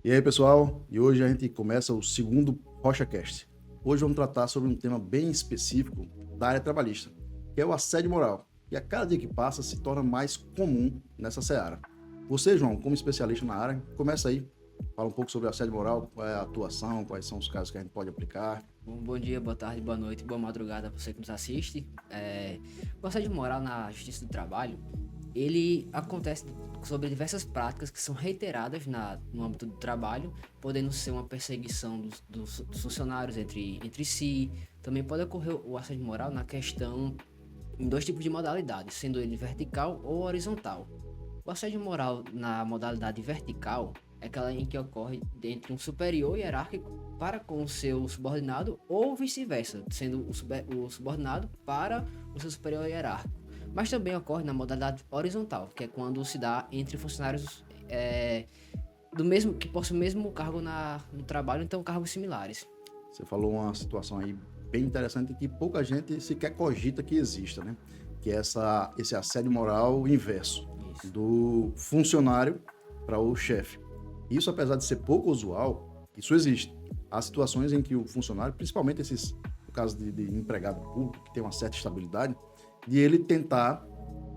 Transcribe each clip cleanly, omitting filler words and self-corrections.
E aí, pessoal? E hoje a gente começa o segundo RochaCast. Hoje vamos tratar sobre um tema bem específico da área trabalhista, que é o assédio moral, e a cada dia que passa se torna mais comum nessa seara. Você, João, como especialista na área, começa aí, fala um pouco sobre assédio moral, qual é a atuação, quais são os casos que a gente pode aplicar. Bom dia, boa tarde, boa noite, boa madrugada para você que nos assiste. O assédio moral na Justiça do Trabalho, ele acontece sobre diversas práticas que são reiteradas no âmbito do trabalho, podendo ser uma perseguição dos funcionários entre si. Também pode ocorrer o assédio moral na questão em dois tipos de modalidades, sendo ele vertical ou horizontal. O assédio moral na modalidade vertical é aquela em que ocorre entre um superior hierárquico para com o seu subordinado ou vice-versa, sendo o subordinado para o seu superior hierárquico. Mas também ocorre na modalidade horizontal, que é quando se dá entre funcionários do mesmo que possuem o mesmo cargo no trabalho, então cargos similares. Você falou uma situação aí bem interessante que pouca gente sequer cogita que exista, né? Que é esse assédio moral inverso, Isso. do funcionário para o chefe. Isso, apesar de ser pouco usual, isso existe. Há situações em que o funcionário, principalmente no caso de empregado público, que tem uma certa estabilidade, de ele tentar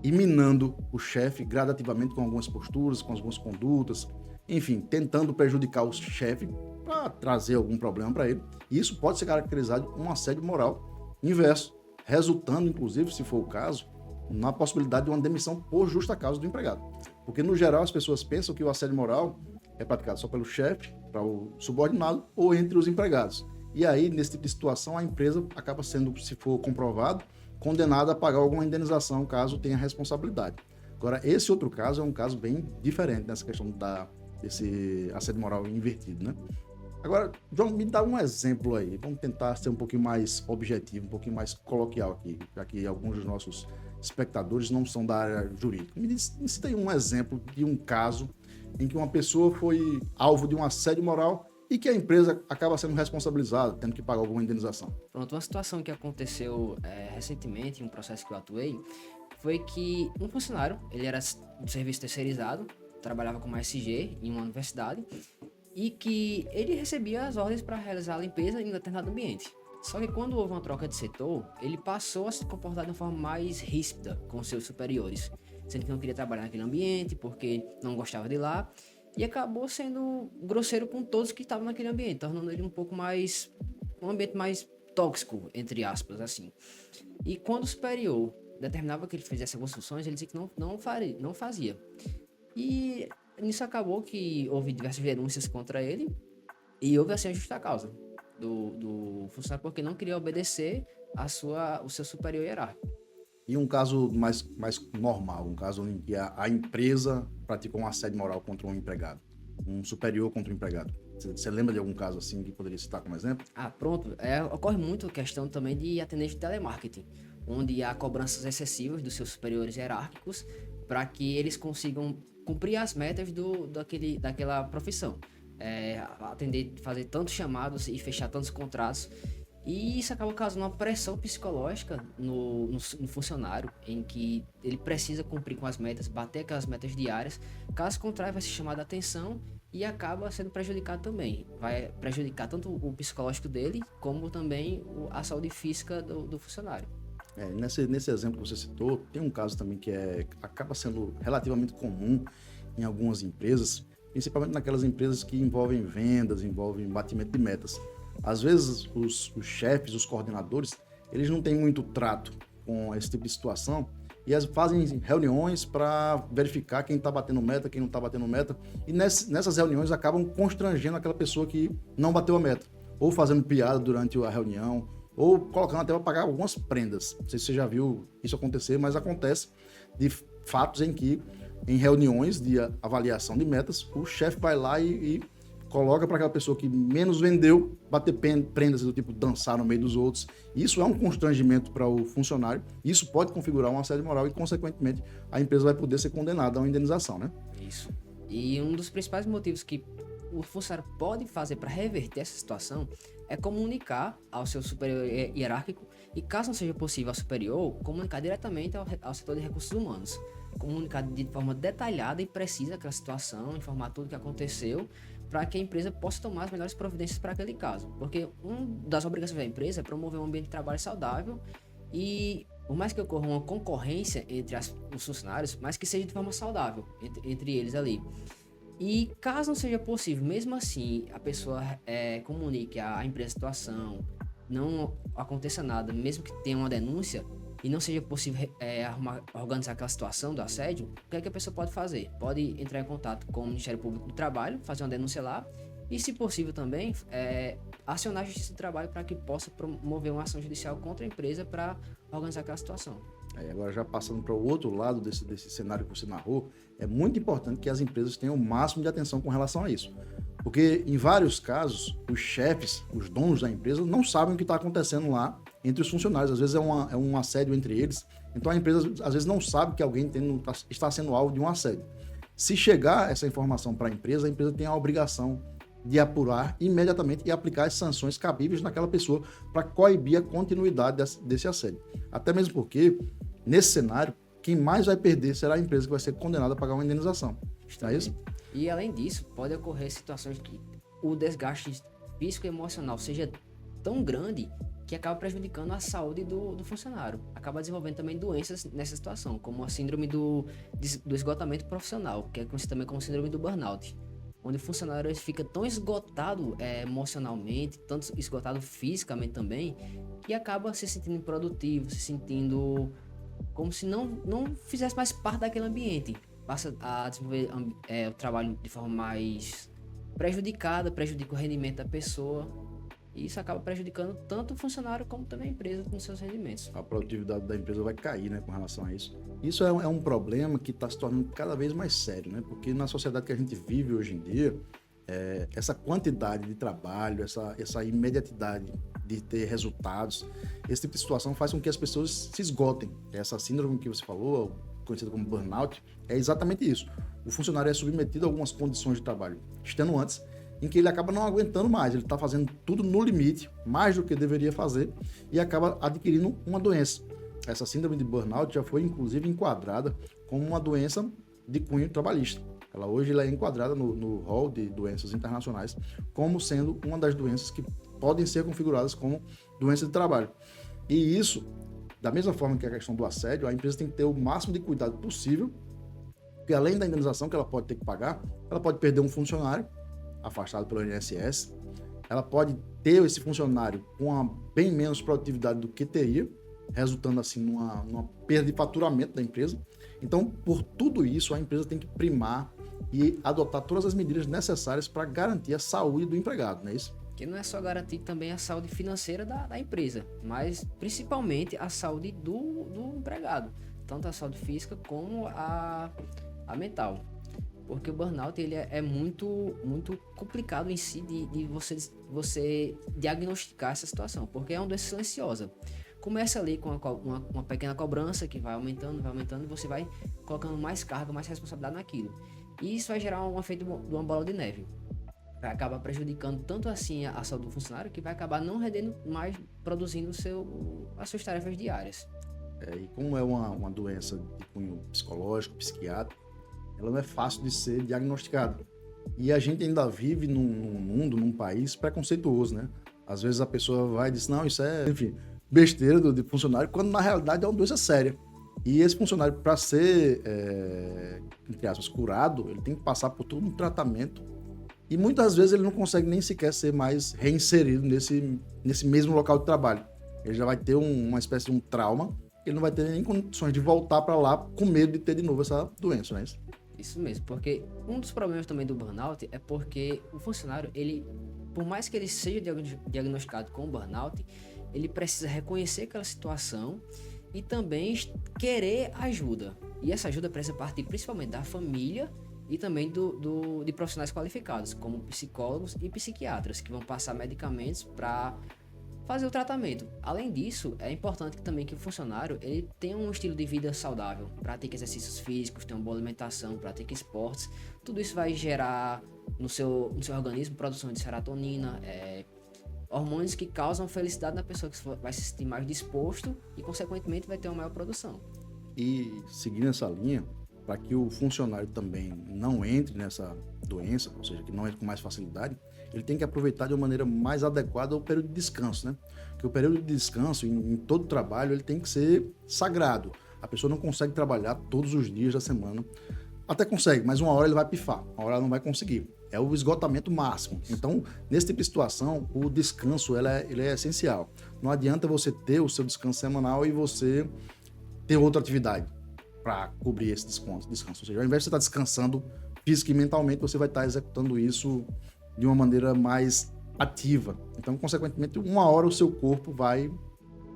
ir minando o chefe gradativamente com algumas posturas, com algumas condutas, enfim, tentando prejudicar o chefe para trazer algum problema para ele. E isso pode ser caracterizado como um assédio moral inverso, resultando, inclusive, se for o caso, na possibilidade de uma demissão por justa causa do empregado. Porque, no geral, as pessoas pensam que o assédio moral é praticado só pelo chefe, para o subordinado ou entre os empregados. E aí, nesse tipo de situação, a empresa acaba sendo, se for comprovado, condenada a pagar alguma indenização caso tenha responsabilidade. Agora, esse outro caso é um caso bem diferente nessa questão desse assédio moral invertido, né? Agora, João, me dá um exemplo aí. Vamos tentar ser um pouquinho mais objetivo, um pouquinho mais coloquial aqui, já que alguns dos nossos espectadores não são da área jurídica. Me cita aí um exemplo de um caso em que uma pessoa foi alvo de um assédio moral e que a empresa acaba sendo responsabilizada, tendo que pagar alguma indenização. Pronto, uma situação que aconteceu recentemente, em um processo que eu atuei, foi que um funcionário, ele era de serviço terceirizado, trabalhava como SG em uma universidade, e que ele recebia as ordens para realizar a limpeza em um determinado ambiente. Só que quando houve uma troca de setor, ele passou a se comportar de uma forma mais ríspida com seus superiores, sendo que não queria trabalhar naquele ambiente porque não gostava de lá, e acabou sendo grosseiro com todos que estavam naquele ambiente, tornando ele um ambiente mais tóxico, entre aspas, assim. E quando o superior determinava que ele fizesse algumas funções, ele dizia que não fazia. E nisso acabou que houve diversas denúncias contra ele e houve assim a justa causa do funcionário porque não queria obedecer o seu superior hierárquico. E um caso mais normal, um caso em que a empresa praticou um assédio moral contra um empregado, um superior contra um empregado. Você lembra de algum caso assim que poderia citar como exemplo? Pronto. Ocorre muito a questão também de atendente de telemarketing, onde há cobranças excessivas dos seus superiores hierárquicos para que eles consigam cumprir as metas daquela profissão. Atender, fazer tantos chamados e fechar tantos contratos. E isso acaba causando uma pressão psicológica no funcionário, em que ele precisa cumprir com as metas, bater aquelas metas diárias. Caso contrário, vai ser chamado a atenção e acaba sendo prejudicado também. Vai prejudicar tanto o psicológico dele, como também a saúde física do funcionário. Nesse exemplo que você citou, tem um caso também que acaba sendo relativamente comum em algumas empresas, principalmente naquelas empresas que envolvem vendas, envolvem batimento de metas. Às vezes, os chefes, os coordenadores, eles não têm muito trato com esse tipo de situação e fazem reuniões para verificar quem está batendo meta, quem não está batendo meta, e nessas reuniões acabam constrangendo aquela pessoa que não bateu a meta, ou fazendo piada durante a reunião, ou colocando até para pagar algumas prendas. Não sei se você já viu isso acontecer, mas acontece de fatos em que, em reuniões de avaliação de metas, o chefe vai lá e coloca para aquela pessoa que menos vendeu bater prendas do tipo dançar no meio dos outros. Isso é um constrangimento para o funcionário. Isso pode configurar um assédio moral e, consequentemente, a empresa vai poder ser condenada a uma indenização, né? Isso. E um dos principais motivos que o funcionário pode fazer para reverter essa situação é comunicar ao seu superior hierárquico e, caso não seja possível ao superior, comunicar diretamente ao setor de recursos humanos. Comunicar de forma detalhada e precisa aquela situação, informar tudo o que aconteceu, para que a empresa possa tomar as melhores providências para aquele caso. Porque uma das obrigações da empresa é promover um ambiente de trabalho saudável e, por mais que ocorra uma concorrência entre os funcionários, mas que seja de forma saudável entre eles ali. E caso não seja possível, mesmo assim, a pessoa comunique à empresa a situação, não aconteça nada, mesmo que tenha uma denúncia, e não seja possível organizar aquela situação do assédio, o que é que a pessoa pode fazer? Pode entrar em contato com o Ministério Público do Trabalho, fazer uma denúncia lá, e se possível também, acionar a Justiça do Trabalho para que possa promover uma ação judicial contra a empresa para organizar aquela situação. Agora, já passando para o outro lado desse cenário que você narrou, é muito importante que as empresas tenham o máximo de atenção com relação a isso. Porque, em vários casos, os chefes, os donos da empresa, não sabem o que está acontecendo lá entre os funcionários. Às vezes é um assédio entre eles. Então, a empresa, às vezes, não sabe que alguém está sendo alvo de um assédio. Se chegar essa informação para a empresa tem a obrigação de apurar imediatamente e aplicar as sanções cabíveis naquela pessoa para coibir a continuidade desse assédio. Até mesmo porque, nesse cenário, quem mais vai perder será a empresa que vai ser condenada a pagar uma indenização. Está isso? E além disso, pode ocorrer situações que o desgaste físico e emocional seja tão grande que acaba prejudicando a saúde do funcionário. Acaba desenvolvendo também doenças nessa situação, como a síndrome do esgotamento profissional, que é conhecido também como síndrome do burnout, onde o funcionário fica tão esgotado emocionalmente, tanto esgotado fisicamente também, que acaba se sentindo improdutivo, se sentindo como se não fizesse mais parte daquele ambiente. Passa a desenvolver o trabalho de forma mais prejudicada, prejudica o rendimento da pessoa, e isso acaba prejudicando tanto o funcionário como também a empresa com seus rendimentos. A produtividade da empresa vai cair, né, com relação a isso. Isso é um problema que está se tornando cada vez mais sério, né? Porque na sociedade que a gente vive hoje em dia, essa quantidade de trabalho, essa imediatidade de ter resultados, esse tipo de situação faz com que as pessoas se esgotem. Essa síndrome que você falou, conhecida como burnout, é exatamente isso. O funcionário é submetido a algumas condições de trabalho extenuantes, em que ele acaba não aguentando mais, ele está fazendo tudo no limite, mais do que deveria fazer, e acaba adquirindo uma doença. Essa síndrome de burnout já foi, inclusive, enquadrada como uma doença de cunho trabalhista. Hoje ela é enquadrada no rol de doenças internacionais como sendo uma das doenças que podem ser configuradas como doença de trabalho. E isso, da mesma forma que a questão do assédio, a empresa tem que ter o máximo de cuidado possível, porque além da indenização que ela pode ter que pagar, ela pode perder um funcionário afastado pelo INSS, ela pode ter esse funcionário com uma bem menos produtividade do que teria, resultando assim numa perda de faturamento da empresa. Então, por tudo isso, a empresa tem que primar e adotar todas as medidas necessárias para garantir a saúde do empregado, não é isso? Que não é só garantir também a saúde financeira da empresa, mas principalmente a saúde do empregado, tanto a saúde física como a mental. Porque o burnout ele é muito, muito complicado em si de você diagnosticar essa situação, porque é uma doença silenciosa. Começa ali com uma pequena cobrança que vai aumentando, e você vai colocando mais carga, mais responsabilidade naquilo. E isso vai gerar um efeito de uma bola de neve. Vai acabar prejudicando tanto assim a saúde do funcionário, que vai acabar não rendendo mais, produzindo as suas tarefas diárias. E como é uma doença de cunho psicológico, psiquiátrico, ela não é fácil de ser diagnosticada. E a gente ainda vive num mundo, num país preconceituoso, né? Às vezes a pessoa vai e diz, não, isso é, enfim, besteira de funcionário, quando na realidade é uma doença séria. E esse funcionário, para ser, entre aspas, curado, ele tem que passar por todo um tratamento. E muitas vezes ele não consegue nem sequer ser mais reinserido nesse mesmo local de trabalho. Ele já vai ter uma espécie de um trauma, ele não vai ter nem condições de voltar para lá com medo de ter de novo essa doença, não é isso? Isso mesmo, porque um dos problemas também do burnout é porque o funcionário, ele, por mais que ele seja diagnosticado com burnout, ele precisa reconhecer aquela situação e também querer ajuda. E essa ajuda precisa partir principalmente da família e também de profissionais qualificados, como psicólogos e psiquiatras, que vão passar medicamentos para fazer o tratamento. Além disso, é importante também que o funcionário ele tenha um estilo de vida saudável, pratique exercícios físicos, tenha uma boa alimentação, pratique esportes. Tudo isso vai gerar no seu organismo produção de serotonina, hormônios que causam felicidade na pessoa, que vai se sentir mais disposto e, consequentemente, vai ter uma maior produção. E seguindo essa linha, para que o funcionário também não entre nessa doença, ou seja, que não entre com mais facilidade, ele tem que aproveitar de uma maneira mais adequada o período de descanso, né? Porque o período de descanso em todo trabalho ele tem que ser sagrado. A pessoa não consegue trabalhar todos os dias da semana. Até consegue, mas uma hora ele vai pifar, uma hora ela não vai conseguir. É o esgotamento máximo. Então, nesse tipo de situação, o descanso ele é essencial. Não adianta você ter o seu descanso semanal e você ter outra atividade para cobrir esse descanso. Ou seja, ao invés de você estar descansando física e mentalmente, você vai estar executando isso de uma maneira mais ativa. Então, consequentemente, uma hora o seu corpo vai...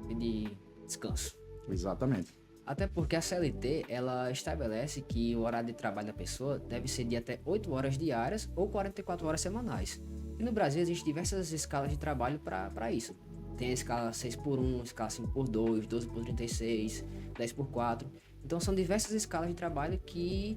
De descanso. Exatamente. Até porque a CLT, ela estabelece que o horário de trabalho da pessoa deve ser de até 8 horas diárias ou 44 horas semanais. E no Brasil existem diversas escalas de trabalho para isso. Tem a escala 6x1, escala 5x2, 12x36, 10x4. Então são diversas escalas de trabalho que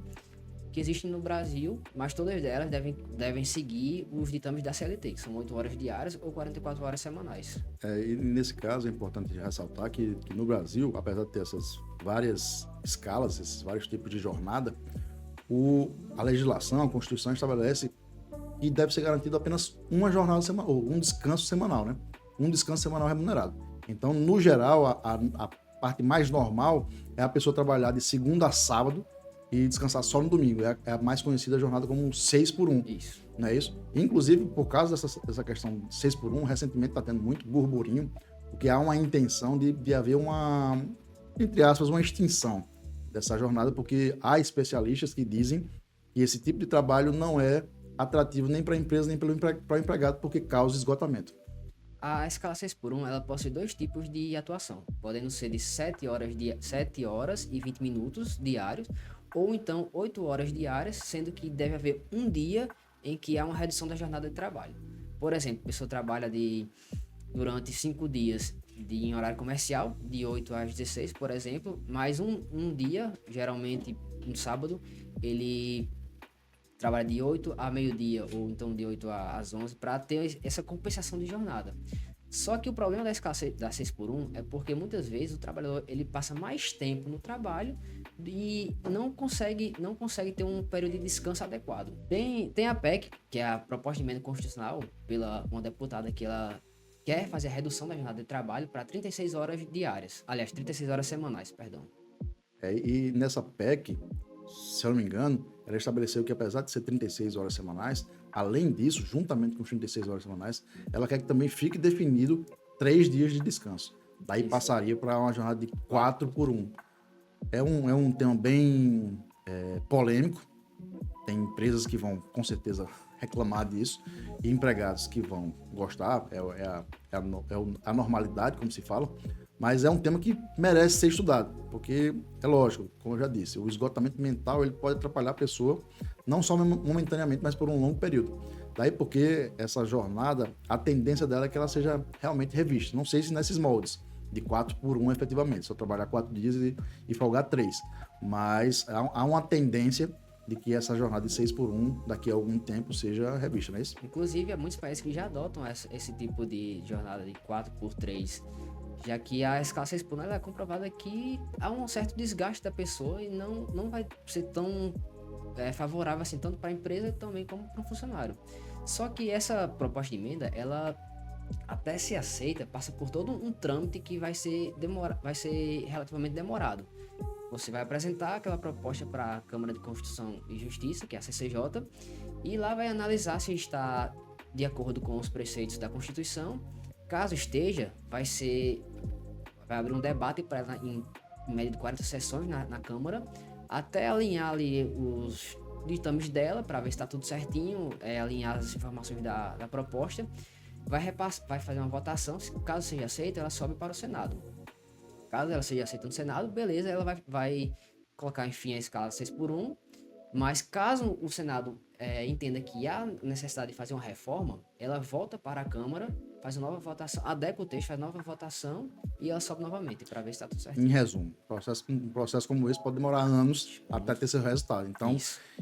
existem no Brasil, mas todas elas devem seguir os ditames da CLT, que são 8 horas diárias ou 44 horas semanais. E nesse caso é importante ressaltar que no Brasil, apesar de ter essas várias escalas, esses vários tipos de jornada, a legislação, a Constituição estabelece que deve ser garantido apenas uma jornada semanal, ou um descanso semanal, né? Um descanso semanal remunerado. Então, no geral, a parte mais normal é a pessoa trabalhar de segunda a sábado e descansar só no domingo. É a mais conhecida jornada como 6x1. Isso. Não é isso? Inclusive, por causa dessa questão de 6x1, recentemente está tendo muito burburinho, porque há uma intenção de haver uma, entre aspas, uma extinção dessa jornada, porque há especialistas que dizem que esse tipo de trabalho não é atrativo nem para a empresa, nem para o empregado, porque causa esgotamento. A escala 6x1, ela possui dois tipos de atuação, podendo ser de 7 horas e 20 minutos diários, ou então 8 horas diárias, sendo que deve haver um dia em que há uma redução da jornada de trabalho. Por exemplo, a pessoa trabalha durante 5 dias em horário comercial, de 8 às 16, por exemplo, mais um dia, geralmente no sábado, ele trabalha de 8 a meio-dia, ou então de 8 às 11, para ter essa compensação de jornada. Só que o problema da escala da 6x1 é porque muitas vezes o trabalhador ele passa mais tempo no trabalho e não consegue ter um período de descanso adequado. Tem a PEC, que é a proposta de emenda constitucional, pela uma deputada que ela quer fazer a redução da jornada de trabalho para 36 horas diárias. Aliás, 36 horas semanais, perdão. E nessa PEC, se eu não me engano, ela estabeleceu que apesar de ser 36 horas semanais, além disso, juntamente com os 36 horas semanais, ela quer que também fique definido 3 dias de descanso. Daí isso. Passaria para uma jornada de 4x1. É um tema bem polêmico. Tem empresas que vão, com certeza, reclamar disso e empregados que vão gostar. É a normalidade, como se fala. Mas é um tema que merece ser estudado, porque é lógico, como eu já disse, o esgotamento mental ele pode atrapalhar a pessoa, não só momentaneamente, mas por um longo período. Daí porque essa jornada, a tendência dela é que ela seja realmente revista. Não sei se nesses moldes, de 4x1 efetivamente, se eu trabalhar 4 dias e folgar 3. Mas há uma tendência de que essa jornada de 6x1 daqui a algum tempo seja revista, não é isso? Inclusive, há muitos países que já adotam esse tipo de jornada de 4x3, já que a escala 6x1 ela é comprovada que há um certo desgaste da pessoa e não vai ser tão favorável assim, tanto para a empresa também como para o funcionário. Só que essa proposta de emenda, ela até se aceita, passa por todo um trâmite que vai ser relativamente demorado. Você vai apresentar aquela proposta para a Câmara de Constituição e Justiça, que é a CCJ, e lá vai analisar se está de acordo com os preceitos da Constituição. Caso esteja, vai abrir um debate para ela em média de 40 sessões na Câmara, até alinhar ali os ditames dela, para ver se está tudo certinho, alinhar as informações da proposta, vai fazer uma votação, caso seja aceita, ela sobe para o Senado. Caso ela seja aceita no Senado, beleza, ela vai colocar, enfim, a escala 6x1, mas caso o Senado entenda que há necessidade de fazer uma reforma, ela volta para a Câmara, faz uma nova votação, adequa o texto, faz nova votação e ela sobe novamente para ver se está tudo certo. Em resumo, um processo como esse pode demorar anos até ter seu resultado. Então,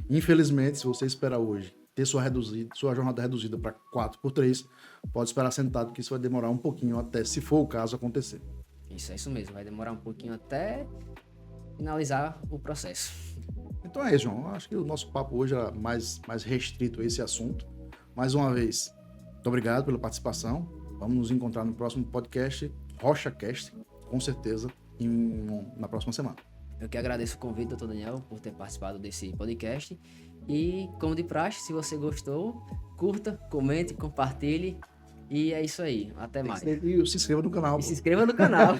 infelizmente, se você esperar hoje ter sua jornada reduzida para 4x3, pode esperar sentado que isso vai demorar um pouquinho até, se for o caso, acontecer. Isso, é isso mesmo. Vai demorar um pouquinho até finalizar o processo. Então é isso, João. Acho que o nosso papo hoje era mais restrito a esse assunto. Mais uma vez, muito obrigado pela participação. Vamos nos encontrar no próximo podcast, RochaCast, com certeza, na próxima semana. Eu que agradeço o convite, doutor Daniel, por ter participado desse podcast. E, como de praxe, se você gostou, curta, comente, compartilhe. E é isso aí. Até mais. E se inscreva no canal. E se inscreva no canal.